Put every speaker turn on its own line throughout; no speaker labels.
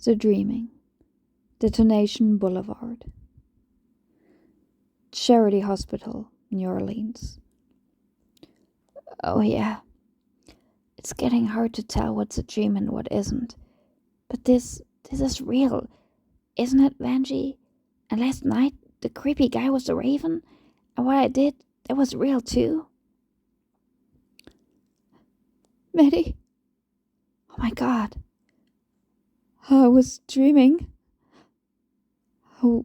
The Dreaming, Detonation Boulevard, Charity Hospital, New Orleans. Oh yeah, it's getting hard to tell what's a dream and what isn't. But this is real, isn't it, Vanjie? And last night, the creepy guy was the Raven, and what I did, that was real too. Maddie, oh my god. I was dreaming. I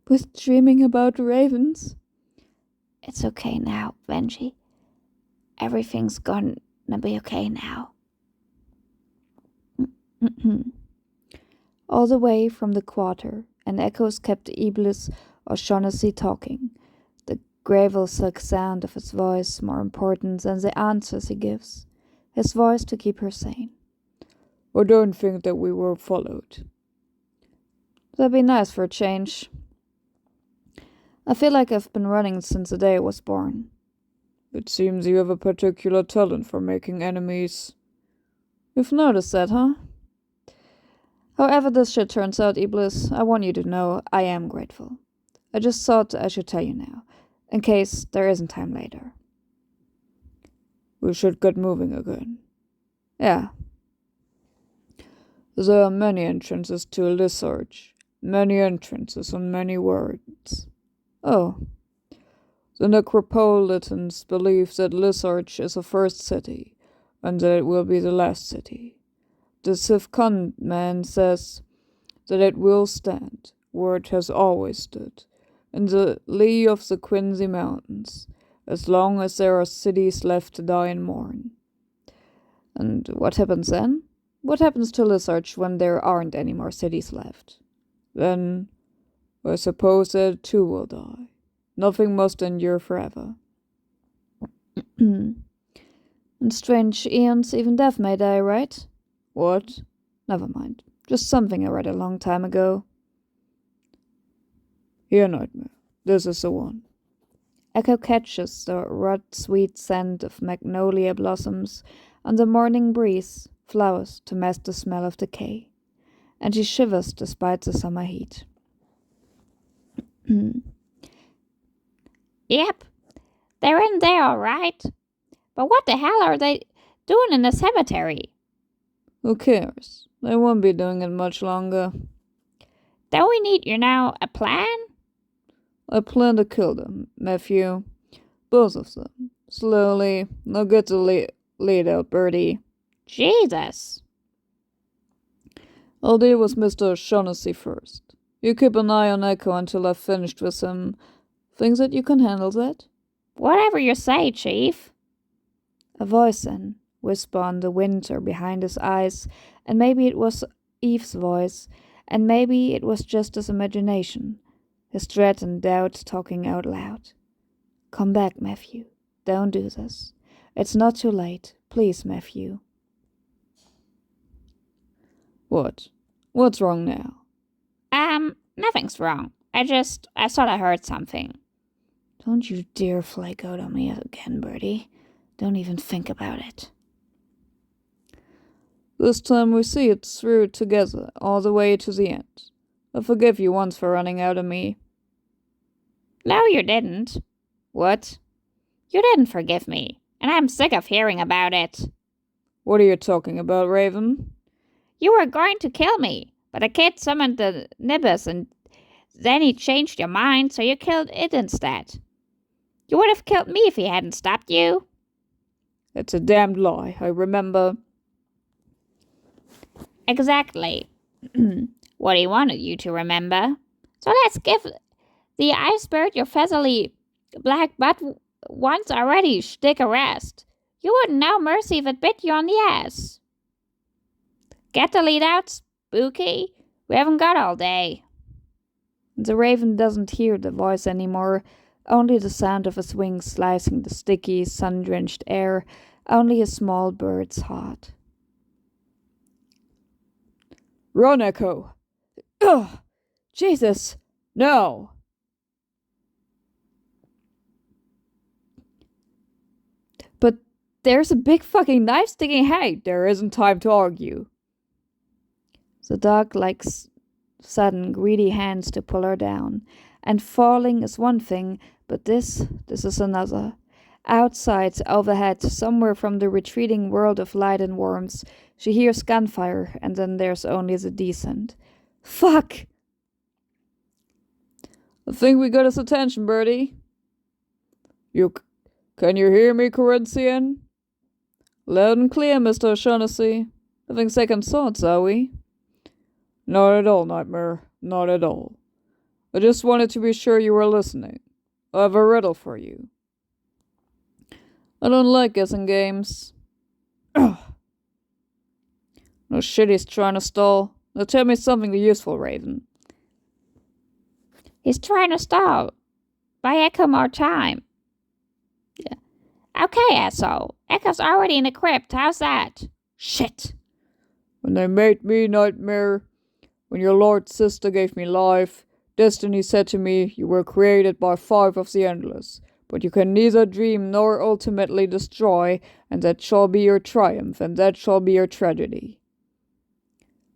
was dreaming about ravens. It's okay now, Vanjie. Everything's gonna be okay now. All the way from the quarter, and echoes kept Iblis O'Shaughnessy talking, the gravel silk sound of his voice more important than the answers he gives, his voice to keep her sane. I don't think that we were followed. That'd be nice for a change. I feel like I've been running since the day I was born. It seems you have a particular talent for making enemies. You've noticed that, huh? However this shit turns out, Iblis, I want you to know I am grateful. I just thought I should tell you now, in case there isn't time later. We should get moving again. Yeah. There are many entrances to Lissarge, many entrances and many words. Oh. The Necropolitans believe that Lissarge is the first city, and that it will be the last city. The Sifkun man says that it will stand, where it has always stood, in the lee of the Quincy Mountains, as long as there are cities left to die and mourn. And what happens then? What happens to Lissarge when there aren't any more cities left? Then, I suppose that it too will die. Nothing must endure forever. And strange eons, even death may die, right? What? Never mind. Just something I read a long time ago. Here, Nightmare. This is the one. Echo catches the rot-sweet scent of magnolia blossoms on the morning breeze, flowers to mask the smell of decay, and she shivers despite the summer heat.
Yep, they're in there all right. But what the hell are they doing in the cemetery?
Who cares? They won't be doing it much longer.
Don't we need, a plan?
I plan to kill them, Matthew. Both of them. Slowly. Now get the lead out, Bertie.
Jesus.
I'll deal with Mr. O'Shaughnessy first. You keep an eye on Echo until I've finished with him. Think that you can handle that?
Whatever you say, Chief.
A voice then, whisper on the wind or behind his eyes, and maybe it was Eve's voice, and maybe it was just his imagination, his dread and doubt talking out loud. Come back, Matthew. Don't do this. It's not too late. Please, Matthew. What? What's wrong now?
Nothing's wrong. I thought I heard something.
Don't you dare flake out on me again, Bertie. Don't even think about it. This time we see it through together, all the way to the end. I forgive you once for running out on me.
No, you didn't.
What?
You didn't forgive me, and I'm sick of hearing about it.
What are you talking about, Raven?
You were going to kill me, but a kid summoned the Nimbus, and then he changed your mind, so you killed it instead. You would have killed me if he hadn't stopped you.
It's a damned lie, I remember.
Exactly. What he wanted you to remember. So let's give the iceberg your feathery black butt once already stick a rest. You wouldn't know mercy if it bit you on the ass. Get the lead out, Spooky. We haven't got all day.
The Raven doesn't hear the voice anymore, only the sound of his wings slicing the sticky, sun-drenched air, only a small bird's heart. Run, Echo! Ugh! Jesus! No! But there's a big fucking knife sticking. Hey, there isn't time to argue. The dog likes sudden greedy hands to pull her down. And falling is one thing, but this is another. Outside, overhead, somewhere from the retreating world of light and warmth, she hears gunfire, and then there's only the descent. Fuck! I think we got his attention, Bertie. Can you hear me, Corinthian? Loud and clear, Mr. O'Shaughnessy. Having second thoughts, are we? Not at all, Nightmare. Not at all. I just wanted to be sure you were listening. I have a riddle for you. I don't like guessing games. Ugh. No shit he's trying to stall. Now tell me something useful, Raven.
He's trying to stall. Buy Echo more time. Yeah. Okay, asshole. Echo's already in the crypt. How's that? Shit.
When they made me, Nightmare, when your Lord Sister gave me life, Destiny said to me, you were created by 5 of the Endless, but you can neither dream nor ultimately destroy, and that shall be your triumph, and that shall be your tragedy.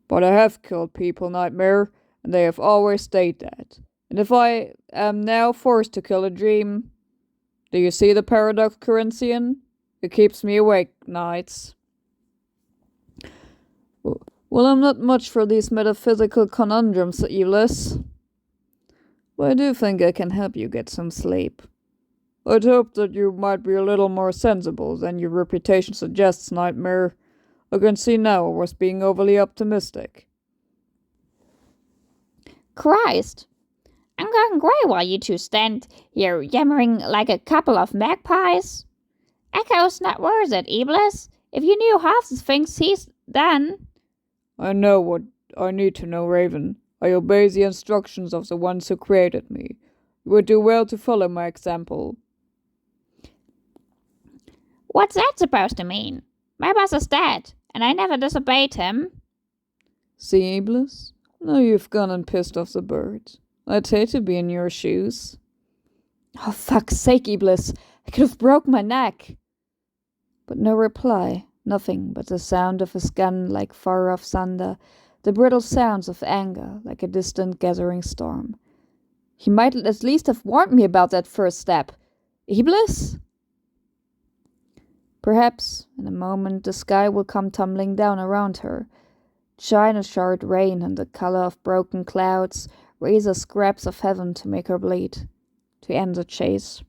But I have killed people, Nightmare, and they have always stayed dead. And if I am now forced to kill a dream, do you see the paradox, Corinthian? It keeps me awake nights. Well, I'm not much for these metaphysical conundrums, Evelys. But I do think I can help you get some sleep. I'd hope that you might be a little more sensible than your reputation suggests, Nightmare. I can see now I was being overly optimistic.
Christ! I'm going grey while you two stand here yammering like a couple of magpies. Echo's not worth it, Iblis. If you knew half the things he's done.
I know what I need to know, Raven. I obey the instructions of the ones who created me. You would do well to follow my example.
What's that supposed to mean? My boss is dead, and I never disobeyed him.
See, Iblis? Now you've gone and pissed off the bird. I'd hate to be in your shoes. Oh, fuck's sake, Iblis. I could have broke my neck. But no reply. Nothing but the sound of his gun like far-off thunder, the brittle sounds of anger like a distant gathering storm. He might at least have warned me about that first step. Iblis? Perhaps, in a moment, the sky will come tumbling down around her. China-shard rain in the color of broken clouds, razor scraps of heaven to make her bleed, to end the chase.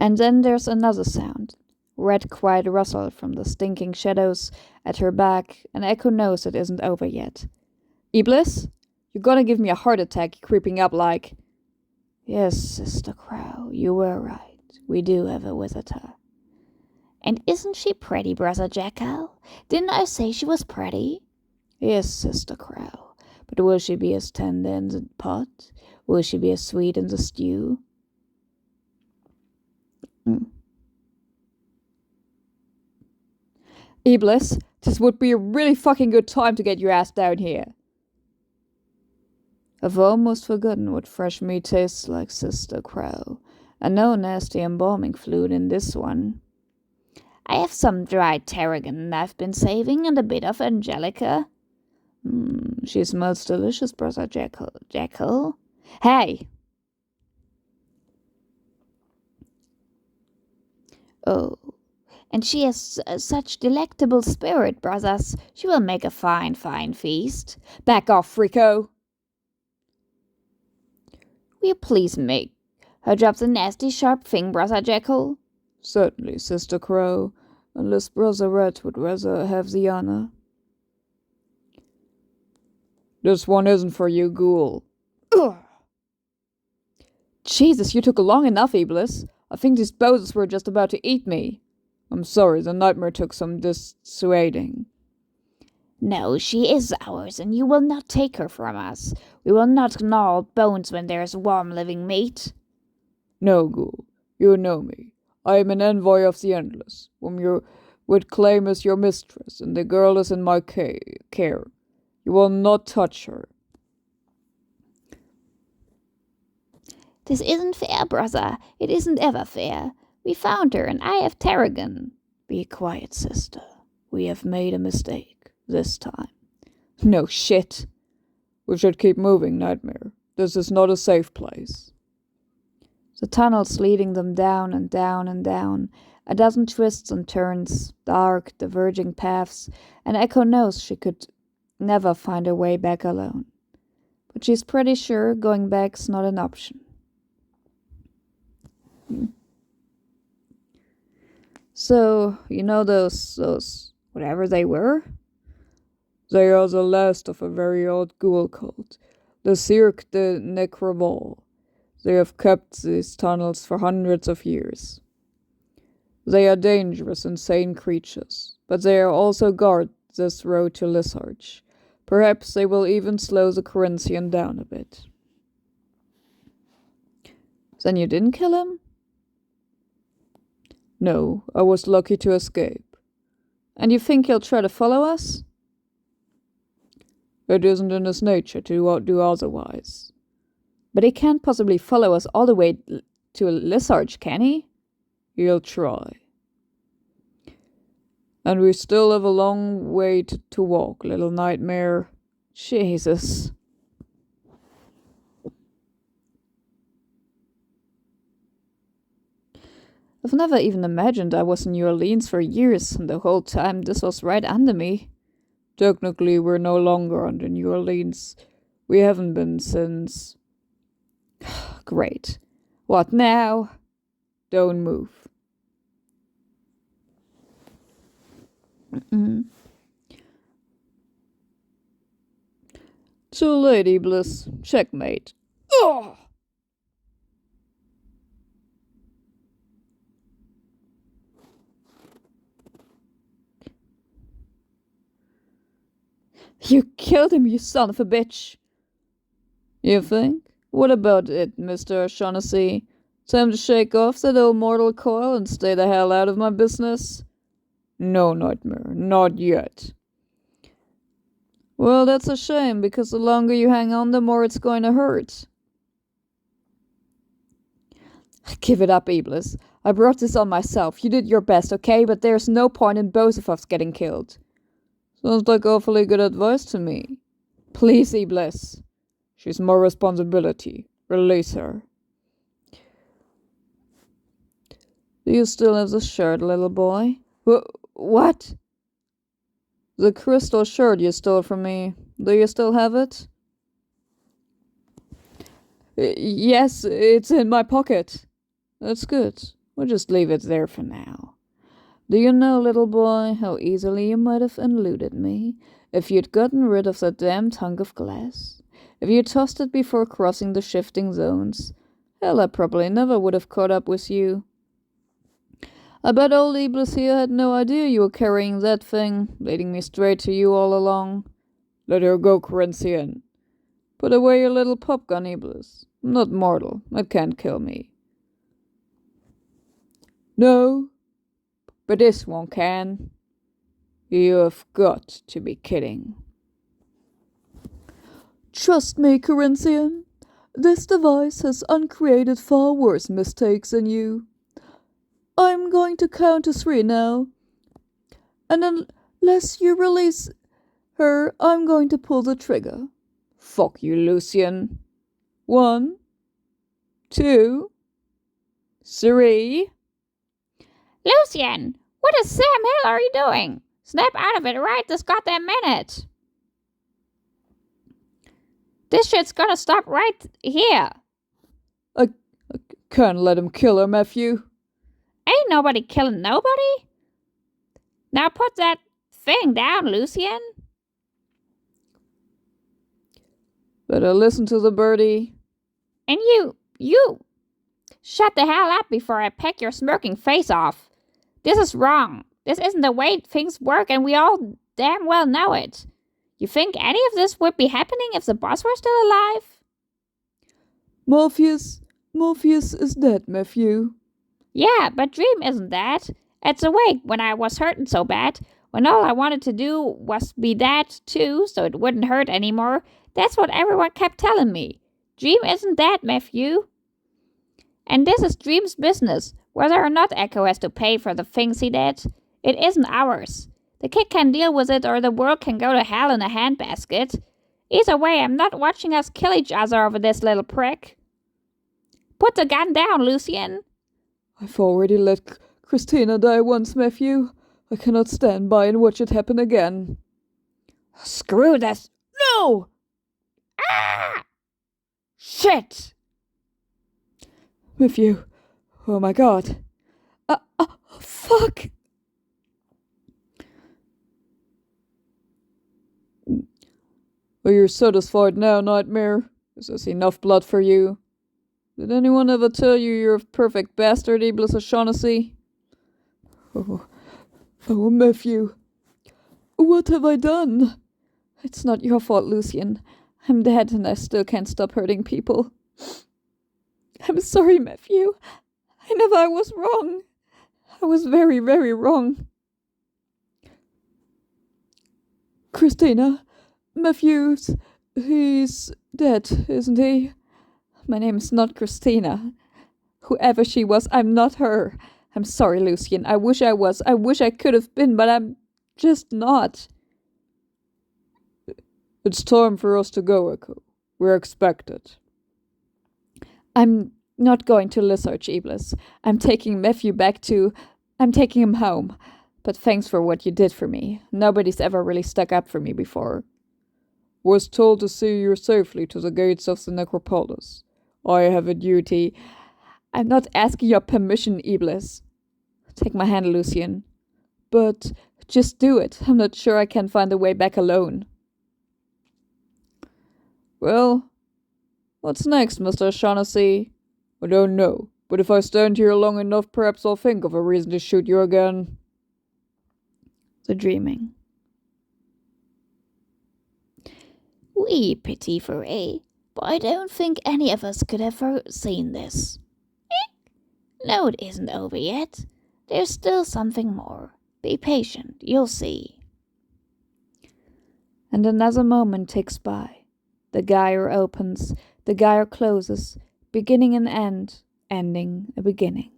And then there's another sound. Red quiet rustle from the stinking shadows at her back, and Echo knows it isn't over yet. Iblis? You're gonna give me a heart attack creeping up like... Yes, Sister Crow, you were right. We do have a visitor.
And isn't she pretty, Brother Jackal? Didn't I say she was pretty?
Yes, Sister Crow. But will she be as tender in the pot? Will she be as sweet in the stew? Iblis, this would be a really fucking good time to get your ass down here. I've almost forgotten what fresh meat tastes like, Sister Crow. And no nasty embalming fluid in this one.
I have some dried tarragon I've been saving and a bit of Angelica.
She smells delicious, Brother Jackal. Hey!
Oh, and she has such delectable spirit, brothers. She will make a fine, fine feast.
Back off, Frico!
Will you please make her drop the nasty sharp thing, Brother Jackal?
Certainly, Sister Crow, unless Brother Rat would rather have the honor. This one isn't for you, ghoul. Ugh. Jesus, you took long enough, Iblis. I think these bozos were just about to eat me. I'm sorry, the nightmare took some dissuading.
No, she is ours, and you will not take her from us. We will not gnaw bones when there is warm living meat.
No, ghoul, you know me. I am an envoy of the Endless, whom you would claim as your mistress, and the girl is in my care. You will not touch her.
This isn't fair, brother. It isn't ever fair. We found her, and I have tarragon.
Be quiet, sister. We have made a mistake, this time.
No shit. We should keep moving, Nightmare. This is not a safe place.
The tunnels leading them down and down and down, a dozen twists and turns, dark, diverging paths, and Echo knows she could never find her way back alone. But she's pretty sure going back's not an option. So, you know those whatever they were?
They are the last of a very old ghoul cult, the Cirque de Necrevol. They have kept these tunnels for hundreds of years. They are dangerous, insane creatures, but they are also guard this road to Lissarch. Perhaps they will even slow the Corinthian down a bit.
Then you didn't kill him?
No, I was lucky to escape.
And you think he'll try to follow us?
It isn't in his nature to do otherwise.
But he can't possibly follow us all the way to Lissarch, can he?
He'll try. And we still have a long way to walk, little Nightmare.
Jesus. I've never even imagined I was in New Orleans for years, and the whole time this was right under me.
Technically, we're no longer under New Orleans. We haven't been since...
Great. What now?
Don't move. Too late, Iblis. Checkmate.
Ugh! You killed him, you son of a bitch.
You think? What about it, Mr. O'Shaughnessy? Time to shake off that old mortal coil and stay the hell out of my business? No, Nightmare, not yet. Well, that's a shame, because the longer you hang on, the more it's going to hurt.
Give it up, Iblis. I brought this on myself. You did your best, okay? But there's no point in both of us getting killed.
Sounds like awfully good advice to me.
Please, Iblis.
She's more responsibility. Release her. Do you still have the shirt, little boy?
What?
The crystal shirt you stole from me. Do you still have it?
Yes, it's in my pocket.
That's good. We'll just leave it there for now. Do you know, little boy, how easily you might have eluded me if you'd gotten rid of that damned hunk of glass? If you tossed it before crossing the shifting zones? Hell, I probably never would have caught up with you. I bet old Iblis here had no idea you were carrying that thing, leading me straight to you all along. Let her go, Corinthian. Put away your little pop gun, Iblis. I'm not mortal. It can't kill me. No, but this one can. You have got to be kidding.
Trust me, Corinthian. This device has uncreated far worse mistakes than you. I'm going to count to 3 now. And unless you release her, I'm going to pull the trigger.
Fuck you, Lucian. 1, 2, 3.
Lucian, what the Sam hell are you doing? Snap out of it right this goddamn minute. This shit's gonna stop right here.
I can't let him kill her, Matthew.
Ain't nobody killing nobody. Now put that thing down, Lucian.
Better listen to the birdie.
And you, shut the hell up before I peck your smirking face off. This is wrong. This isn't the way things work, and we all damn well know it. You think any of this would be happening if the boss were still alive?
Morpheus is dead, Matthew.
Yeah, but Dream isn't dead. It's awake when I was hurting so bad, when all I wanted to do was be dead too, so it wouldn't hurt anymore. That's what everyone kept telling me. Dream isn't dead, Matthew. And this is Dream's business, whether or not Echo has to pay for the things he did. It isn't ours. The kid can deal with it or the world can go to hell in a handbasket. Either way, I'm not watching us kill each other over this little prick. Put the gun down, Lucien.
I've already let Christina die once, Matthew. I cannot stand by and watch it happen again.
Screw this. No! Ah! Shit!
Matthew. Oh my god. Fuck! Are you satisfied now, Nightmare? Is this enough blood for you? Did anyone ever tell you you're a perfect bastard, Iblis O'Shaughnessy? Oh, Matthew. What have I done? It's not your fault, Lucien. I'm dead and I still can't stop hurting people. I'm sorry, Matthew. I was wrong. I was very, very wrong. Christina, Matthews, he's dead, isn't he? My name's not Christina. Whoever she was, I'm not her. I'm sorry, Lucien. I wish I was. I wish I could have been, but I'm just not. It's time for us to go, Echo. We're expected. I'm not going to Lizard Iblis. I'm taking him home. But thanks for what you did for me. Nobody's ever really stuck up for me before. Was told to see you safely to the gates of the necropolis. I have a duty. I'm not asking your permission, Iblis. Take my hand, Lucien. But just do it. I'm not sure I can find a way back alone. Well, what's next, Mr. O'Shaughnessy? I don't know, but if I stand here long enough, perhaps I'll think of a reason to shoot you again. The Dreaming.
We pity for A, but I don't think any of us could have foreseen this. No, it isn't over yet. There's still something more. Be patient, you'll see.
And another moment ticks by. The gyre opens, the gyre closes, beginning an end, ending a beginning.